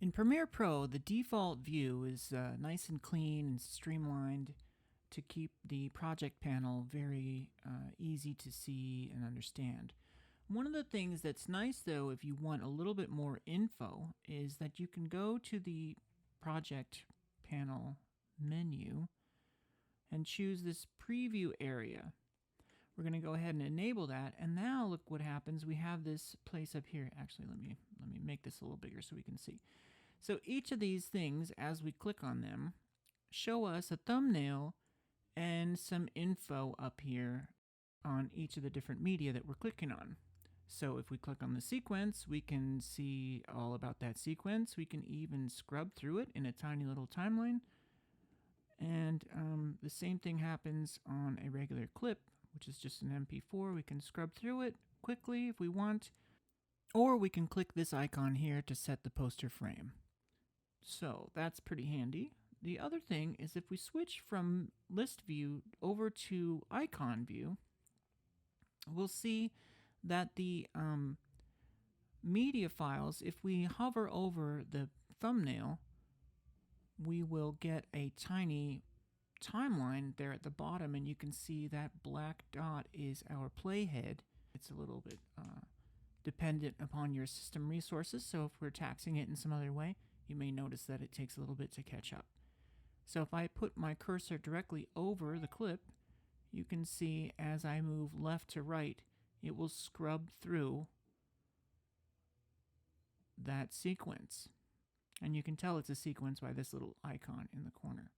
In Premiere Pro, the default view is nice and clean and streamlined to keep the project panel very easy to see and understand. One of the things that's nice, though, if you want a little bit more info, is that you can go to the project panel menu and choose this preview area. We're going to go ahead and enable that, and now look what happens. We have this place up here. Actually, let me make this a little bigger so we can see. So each of these things, as we click on them, show us a thumbnail and some info up here on each of the different media that we're clicking on. So if we click on the sequence, we can see all about that sequence. We can even scrub through it in a tiny little timeline. And the same thing happens on a regular clip, which is just an MP4. We can scrub through it quickly if we want, or we can click this icon here to set the poster frame. So that's pretty handy. The other thing is if we switch from list view over to icon view, we'll see that the media files, if we hover over the thumbnail, we will get a tiny timeline there at the bottom, and you can see that black dot is our playhead. It's a little bit dependent upon your system resources, so if we're taxing it in some other way, you may notice that it takes a little bit to catch up. So if I put my cursor directly over the clip, you can see as I move left to right, it will scrub through that sequence. And you can tell it's a sequence by this little icon in the corner.